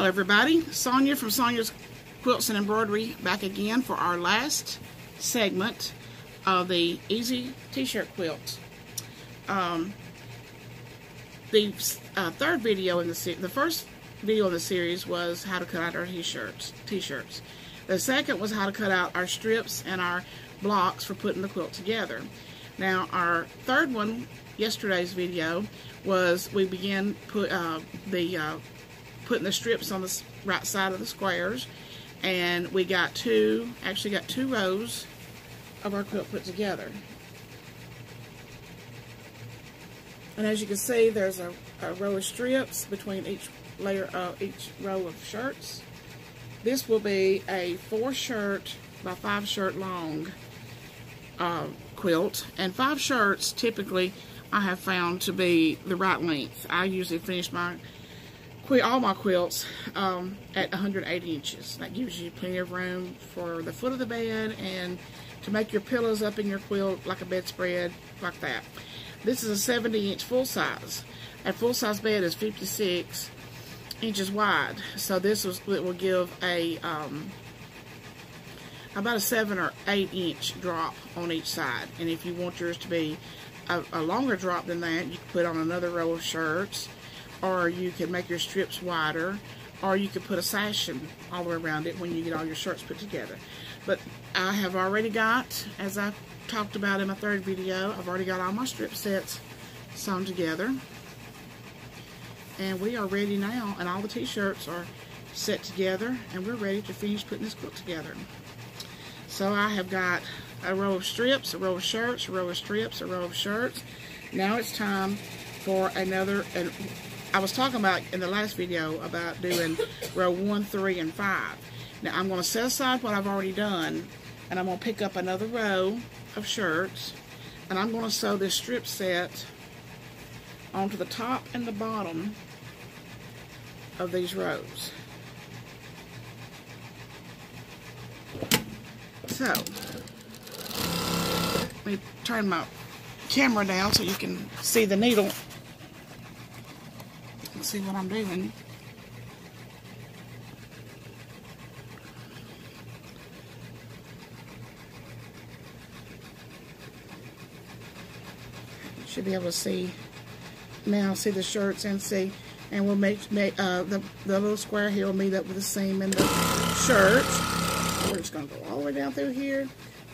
Hello everybody, Sonia from Sonia's Quilts and Embroidery back again for our last segment of the Easy T-shirt quilt. The third video in the first video in the series was how to cut out our t-shirts. The second was how to cut out our strips and our blocks for putting the quilt together. Now our third one, yesterday's video, was we began putting the strips on the right side of the squares, and we got two rows of our quilt put together. And as you can see, there's a row of strips between each row of shirts. This will be a 4 shirt by 5 shirt long quilt, and 5 shirts typically I have found to be the right length. I usually finish all my quilts at 180 inches. That gives you plenty of room for the foot of the bed and to make your pillows up in your quilt like a bedspread, like that. This is a 70-inch full size. A full-size bed is 56 inches wide, so it will give about a 7 or 8 inch drop on each side. And if you want yours to be a longer drop than that, you can put on another row of shirts, or you can make your strips wider, or you could put a sashing all the way around it when you get all your shirts put together. But I have already got, as I talked about in my third video, I've already got all my strip sets sewn together. And we are ready now, and all the t-shirts are set together, and we're ready to finish putting this quilt together. So I have got a row of strips, a row of shirts, a row of strips, a row of shirts. Now it's time for another, and I was talking about in the last video about doing row 1, 3, and 5. Now I'm going to set aside what I've already done, and I'm going to pick up another row of shirts, and I'm going to sew this strip set onto the top and the bottom of these rows. So, let me turn my camera down so you can see the needle and see what I'm doing. You should be able to see now, see the shirts and we'll make the little square here will meet up with the seam in the shirts. We're just going to go all the way down through here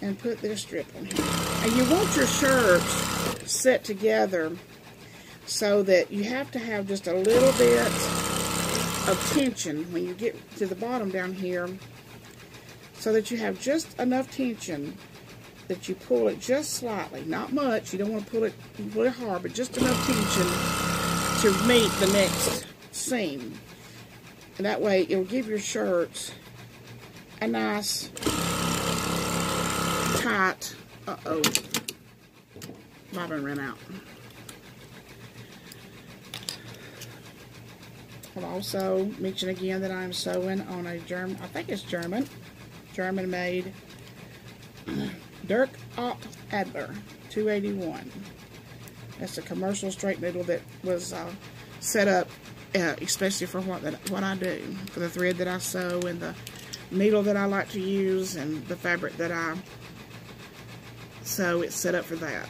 and put this strip on here. And you want your shirts set together so that you have to have just a little bit of tension when you get to the bottom down here, so that you have just enough tension that you pull it just slightly, not much. You don't want to pull it hard, but just enough tension to meet the next seam. And that way it'll give your shirts a nice tight, bobbin ran out. I'll also mention again that I'm sewing on a I think it's German made Dirk Ott Adler 281. That's a commercial straight needle that was set up especially for what I do, for the thread that I sew and the needle that I like to use and the fabric that I sew. It's set up for that.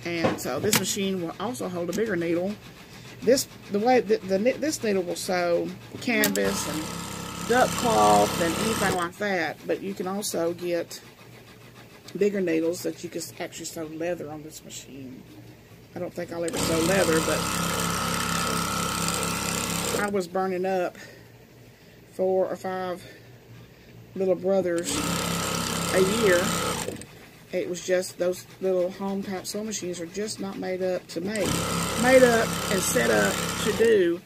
And so this machine will also hold a bigger needle. This needle will sew canvas and duck cloth and anything like that, but you can also get bigger needles that you can actually sew leather on this machine. I don't think I'll ever sew leather, but I was burning up 4 or 5 little brothers a year. It was just those little home type sewing machines are just not made up and set up to do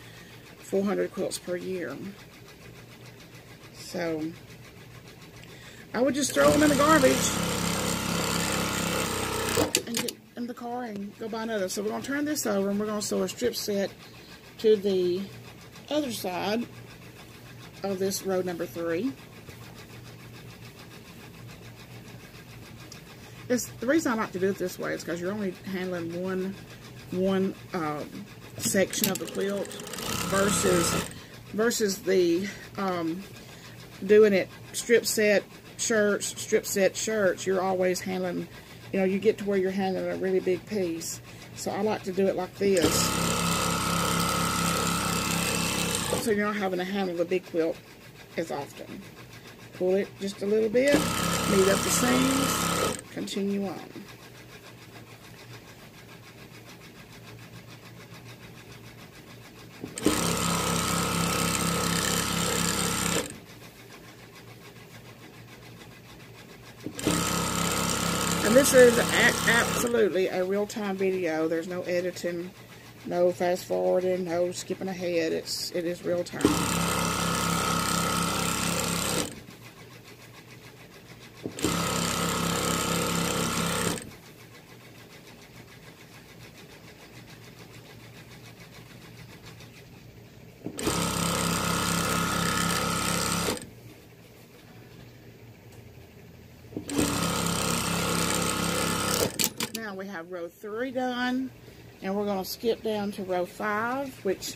400 quilts per year. So I would just throw them in the garbage and get in the car and go buy another. So we're going to turn this over, and we're going to sew a strip set to the other side of this row number 3. The reason I like to do it this way is because you're only handling one section of the quilt versus versus the doing it strip set shirts. You're always handling, you know, you get to where you're handling a really big piece. So I like to do it like this, so you're not having to handle the big quilt as often. Pull it just a little bit, knead up the seams, continue on. And this is absolutely a real-time video. There's no editing, no fast forwarding, no skipping ahead. It is real-time. Now we have row 3 done, and we're going to skip down to row 5, which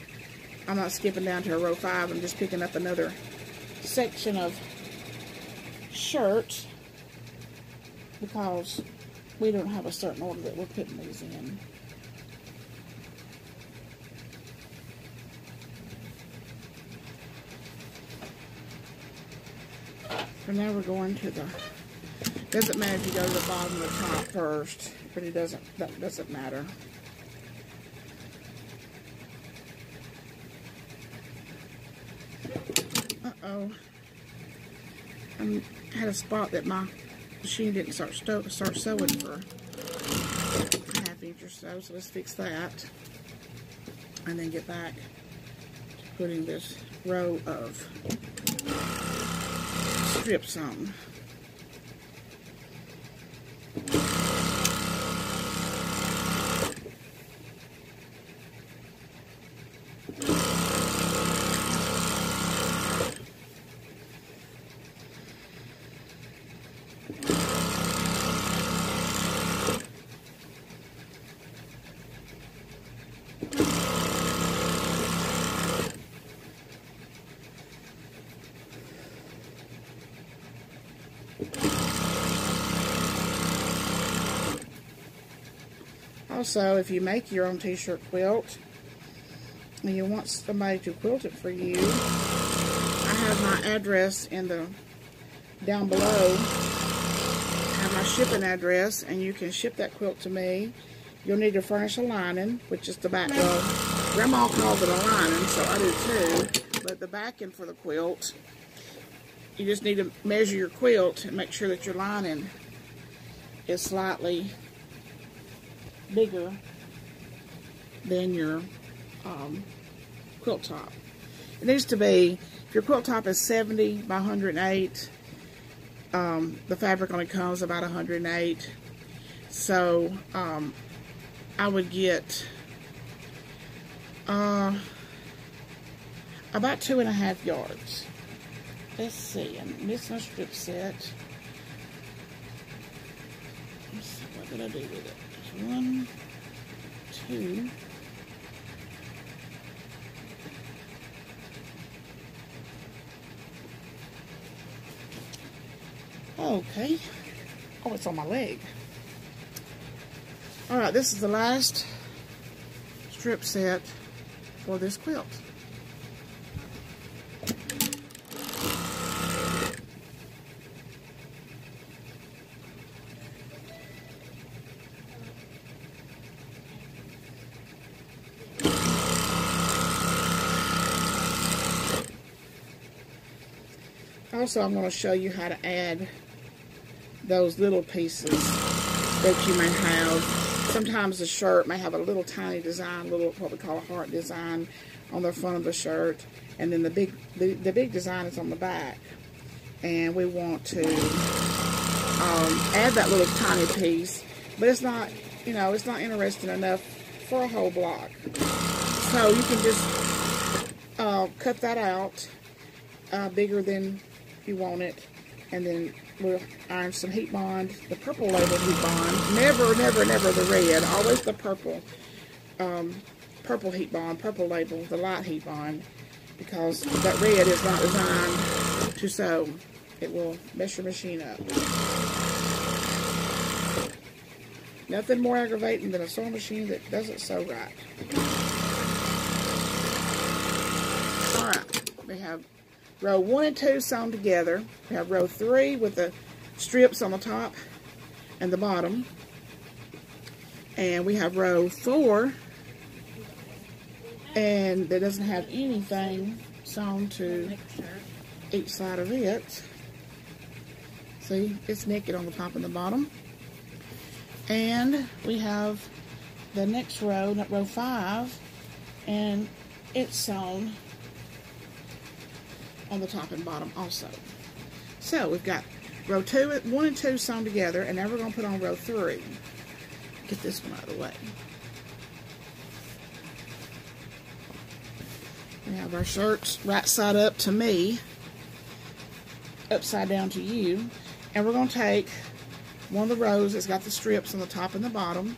I'm not skipping down to row 5, I'm just picking up another section of shirts because we don't have a certain order that we're putting these in. So now we're going to the, doesn't matter if you go to the bottom or the top first, but it doesn't, that doesn't matter. Uh-oh. I had a spot that my machine didn't start sewing for a half inch or so, so let's fix that. And then get back to putting this row of strips on. Also, if you make your own t-shirt quilt and you want somebody to quilt it for you, I have my address in the down below. I have my shipping address, and you can ship that quilt to me. You'll need to furnish a lining, which is the back. Well, Grandma calls it a lining, so I do too. But the backing for the quilt, you just need to measure your quilt and make sure that your lining is slightly bigger than your quilt top. It needs to be, if your quilt top is 70 by 108, the fabric only comes about 108. So I would get about 2.5 yards. Let's see, I'm missing a strip set. Let's see, what did I do with it? 1, 2. Okay. Oh, it's on my leg. Alright, this is the last strip set for this quilt. Also, I'm going to show you how to add those little pieces that you may have. Sometimes the shirt may have a little tiny design, little what we call a heart design on the front of the shirt, and then the big design is on the back. And we want to add that little tiny piece, but it's not, you know, it's not interesting enough for a whole block. So you can just cut that out bigger than you want it, and then we'll iron some heat bond, the purple label heat bond. Never the red, always the purple heat bond, purple label, the light heat bond. because that red is not designed to sew. It will mess your machine up. Nothing more aggravating than a sewing machine that doesn't sew right. Alright, we have row 1 and 2 sewn together. We have row 3 with the strips on the top and the bottom. And we have row 4, and that doesn't have anything sewn to each side of it. See, it's naked on the top and the bottom. And we have the next row, row 5, and it's sewn on the top and bottom also. So we've got row 1 and 2 sewn together, and now we're going to put on row 3. Get this one out of the way. We have our shirts right side up to me, upside down to you, and we're going to take one of the rows that's got the strips on the top and the bottom,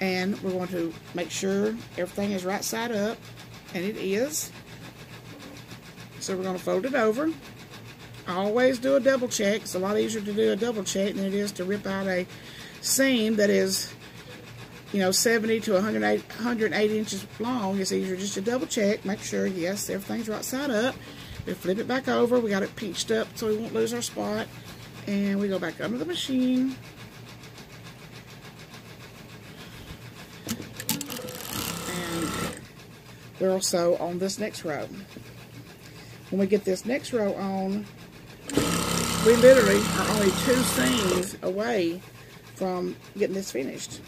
and we're going to make sure everything is right side up, and it is. So we're going to fold it over. I always do a double check. It's a lot easier to do a double check than it is to rip out a seam that is, you know, 70 to 108 inches long. It's easier just to double check, make sure, yes, everything's right side up. We flip it back over. We got it pinched up so we won't lose our spot. And we go back under the machine. And we're also on this next row. When we get this next row on, we literally are only 2 seams away from getting this finished.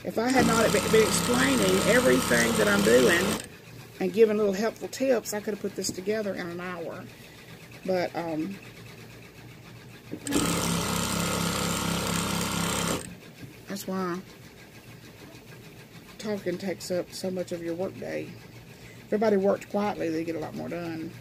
If I had not been explaining everything that I'm doing and giving little helpful tips, I could have put this together in an hour. But that's why talking takes up so much of your work day. If everybody worked quietly, they get a lot more done.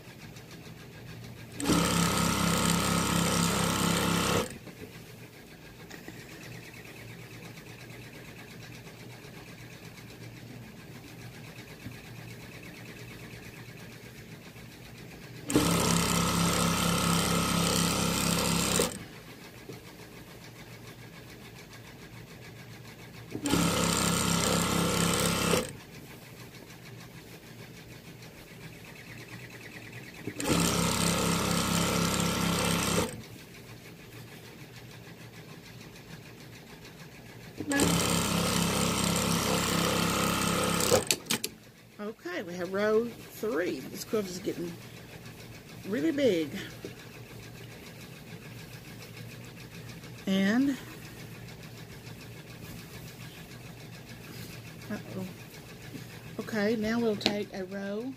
Okay, we have row 3. This quilt is getting really big. And okay, now we'll take a row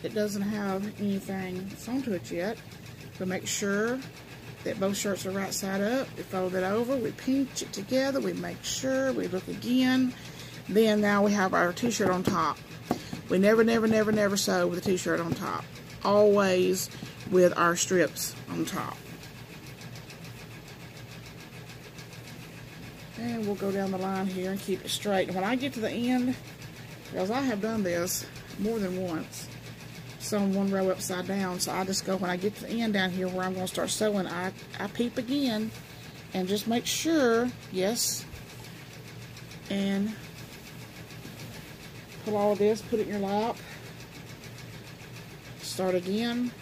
that doesn't have anything sewn to it yet. We'll make sure that both shirts are right side up. We fold it over, we pinch it together, we make sure, we look again. Then now we have our t-shirt on top. We never sew with a t-shirt on top. Always with our strips on top. And we'll go down the line here and keep it straight. And when I get to the end, because I have done this more than once, sewn one row upside down, so I just go, when I get to the end down here where I'm going to start sewing, I peep again and just make sure, yes, and pull all of this, put it in your lap, start again,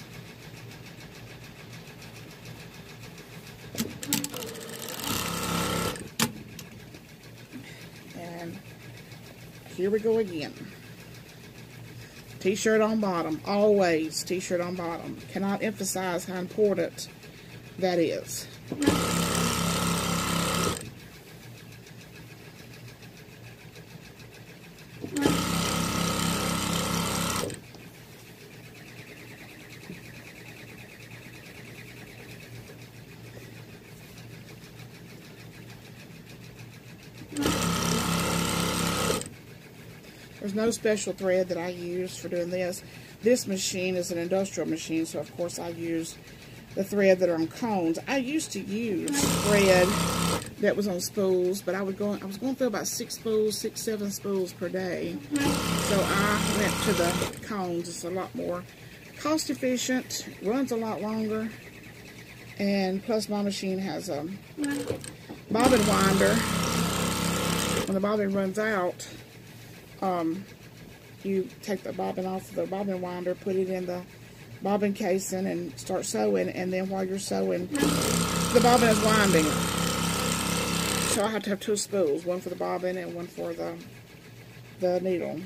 and here we go again. T-shirt on bottom, always t-shirt on bottom. Cannot emphasize how important that is. There's no special thread that I use for doing this. This machine is an industrial machine, so of course I use the thread that are on cones. I used to use thread that was on spools, but I was going through about 6, 7 spools per day. So I went to the cones. It's a lot more cost efficient, runs a lot longer, and plus my machine has a bobbin winder. When the bobbin runs out, you take the bobbin off the bobbin winder, put it in the bobbin casing, and start sewing. And then while you're sewing, the bobbin is winding. So I have to have 2 spools, one for the bobbin and one for the needle.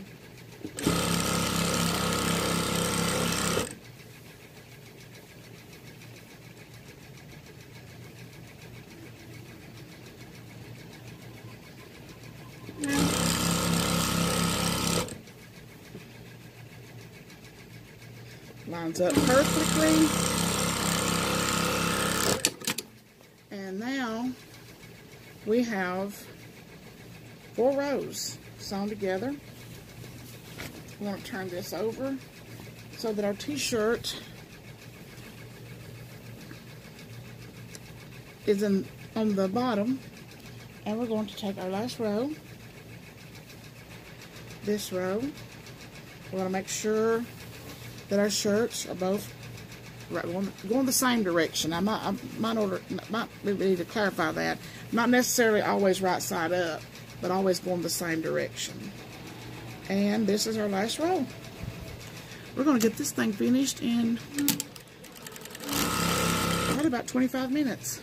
Lines up perfectly. And now we have 4 rows sewn together. I want to turn this over so that our t-shirt is on the bottom, and we're going to take our last row, this row. We want to make sure that our shirts are both right, going the same direction. I might need to clarify that. Not necessarily always right side up, but always going the same direction. And this is our last row. We're going to get this thing finished in probably about 25 minutes.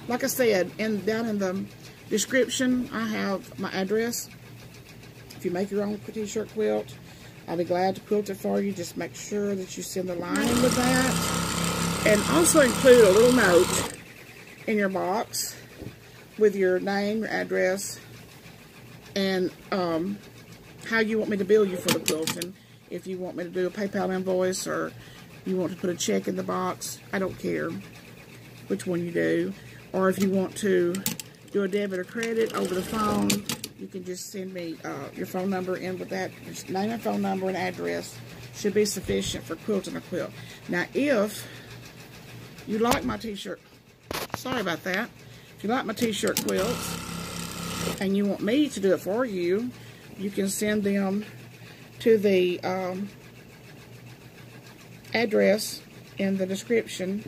Like I said, down in the description, I have my address. If you make your own t-shirt quilt, I'll be glad to quilt it for you. Just make sure that you send the lining with that. And also include a little note in your box with your name, your address, and how you want me to bill you for the quilting. If you want me to do a PayPal invoice or you want to put a check in the box, I don't care which one you do. Or if you want to do a debit or credit over the phone, you can just send me your phone number in with that. Just name and phone number and address should be sufficient for quilting a quilt. Now, if you like my t-shirt, sorry about that. If you like my t-shirt quilts and you want me to do it for you, you can send them to the address in the description.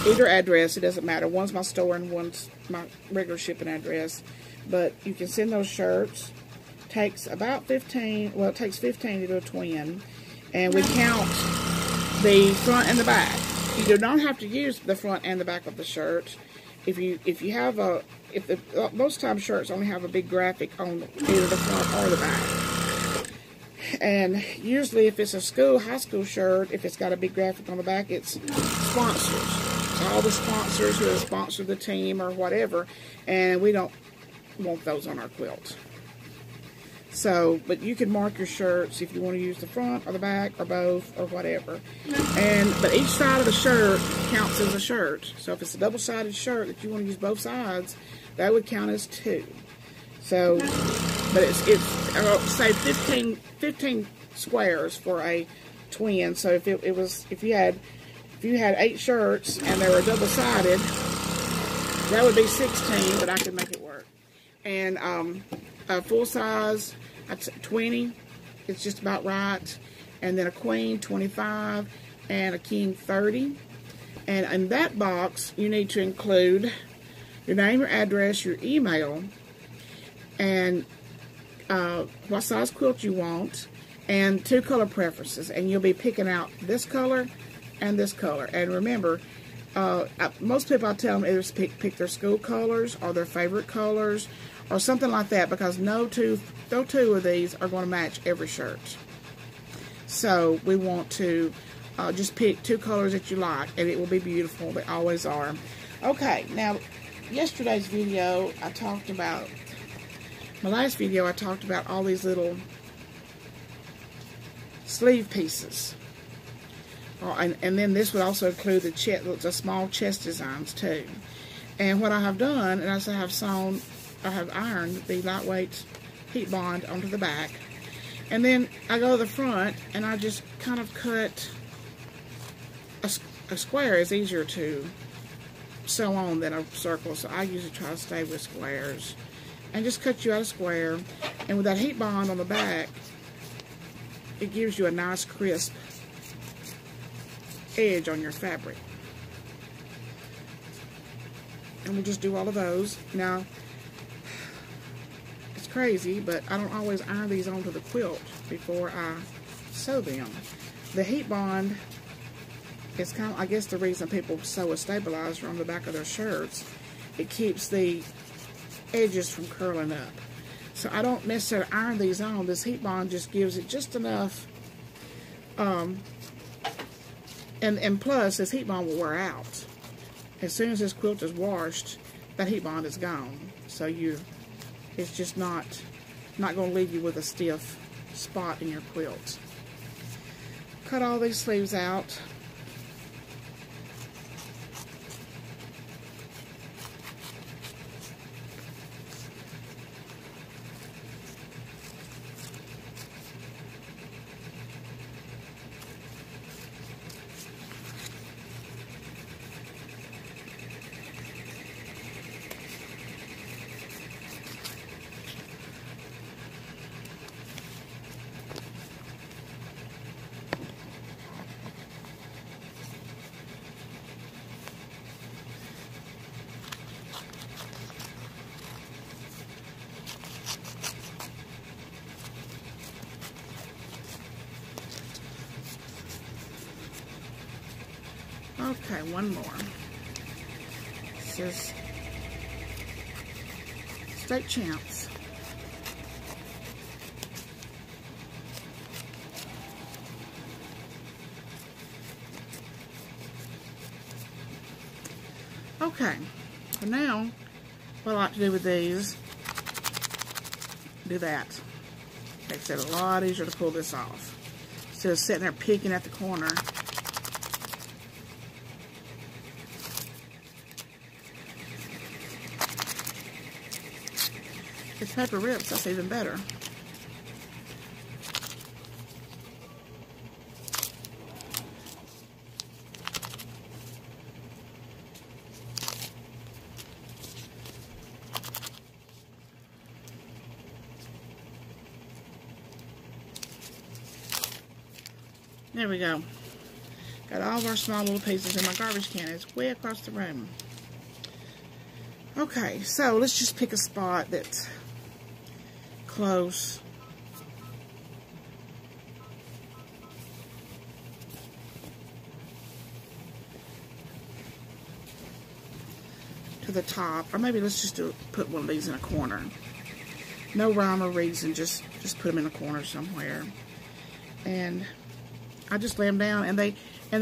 Either address, it doesn't matter. One's my store and one's my regular shipping address. But you can send those shirts. Takes about 15, well, it takes 15 to do a twin. And we count the front and the back. You do not have to use the front and the back of the shirt. If you have a, most times shirts only have a big graphic on either the front or the back. And usually if it's a high school shirt, if it's got a big graphic on the back, it's sponsors. All the sponsors who have sponsored the team or whatever, and we don't want those on our quilt. So, but you can mark your shirts if you want to use the front or the back or both or whatever. But each side of the shirt counts as a shirt. So if it's a double-sided shirt that you want to use both sides, that would count as 2. So, but it's say 15 squares for a twin. So if you had 8 shirts and they were double-sided, that would be 16, but I could make it work. And a full size, 20, it's just about right. And then a queen, 25, and a king, 30. And in that box, you need to include your name, your address, your email, and what size quilt you want, and 2 color preferences. And you'll be picking out this color and this color. And remember, most people, I tell them either pick their school colors or their favorite colors or something like that, because no two of these are going to match every shirt. So we want to just pick 2 colors that you like, and it will be beautiful. They always are. Okay, now yesterday's video I talked about, my last video I talked about all these little sleeve pieces. And then this would also include the small chest designs too. And what I have done, and as I have ironed the lightweight heat bond onto the back. And then I go to the front and I just kind of cut a square. Is easier to sew on than a circle, so I usually try to stay with squares. And just cut you out a square, and with that heat bond on the back, it gives you a nice crisp edge on your fabric. And we'll just do all of those. Now, it's crazy, but I don't always iron these onto the quilt before I sew them. The heat bond is kind of, I guess, the reason people sew a stabilizer on the back of their shirts. It keeps the edges from curling up. So I don't necessarily iron these on. This heat bond just gives it just enough. And plus, this heat bond will wear out. As soon as this quilt is washed, that heat bond is gone. So it's just not going to leave you with a stiff spot in your quilt. Cut all these sleeves out. Okay, one more. This is State Champs. Okay, so now what I like to do with these, do that. Makes it a lot easier to pull this off. Instead of sitting there picking at the corner. If paper rips, that's even better. There we go. Got all of our small little pieces in my garbage can. It's way across the room. Okay, so let's just pick a spot that's close to the top, or maybe let's just put one of these in a corner. No rhyme or reason, just put them in a corner somewhere. And I just lay them down, and the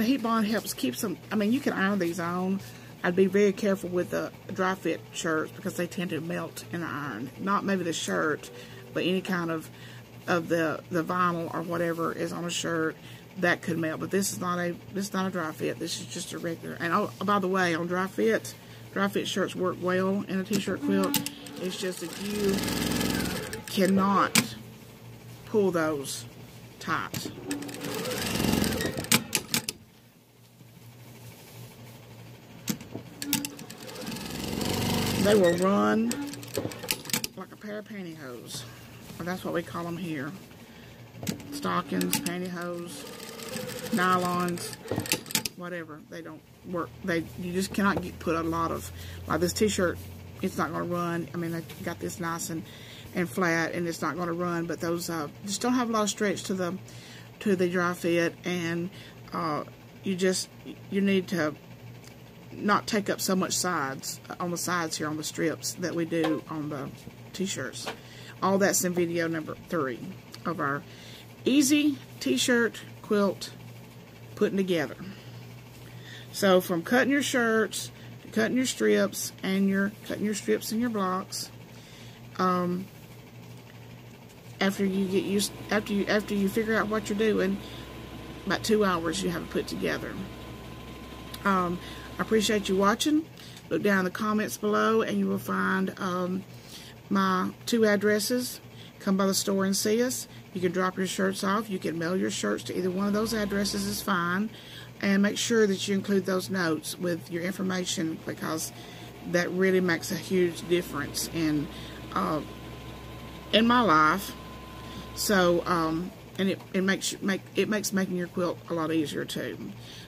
heat bond helps keep them. I mean, you can iron these on. I'd be very careful with the dry fit shirts because they tend to melt in the iron. Not maybe the shirt, but any kind of the vinyl or whatever is on a shirt that could melt. But this is not a dry fit. This is just a regular. And oh, by the way, on dry fit shirts work well in a t-shirt quilt. It's just that you cannot pull those tight. They will run like a pair of pantyhose. Well, that's what we call them here. Stockings, pantyhose, nylons, whatever. They don't work. You just cannot put a lot of, like this t-shirt, it's not going to run. I mean, they got this nice and flat, and it's not going to run. But those just don't have a lot of stretch to the dry fit, and you need to not take up so much sides on the sides here on the strips that we do on the t-shirts. All that's in video number 3 of our easy t-shirt quilt putting together. So from cutting your shirts to cutting your strips and cutting your strips and your blocks, after you figure out what you're doing, about 2 hours you have it put together. I appreciate you watching. Look down in the comments below and you will find my 2 addresses. Come by the store and see us. You can drop your shirts off. You can mail your shirts to either one of those addresses is fine. And make sure that you include those notes with your information, because that really makes a huge difference in my life. So and it makes making your quilt a lot easier too.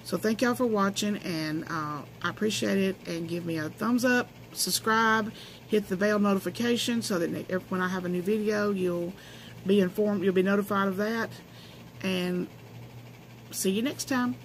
So thank y'all for watching, and I appreciate it. And give me a thumbs up, subscribe, hit the bell notification so that when I have a new video, you'll be informed, you'll be notified of that. And see you next time.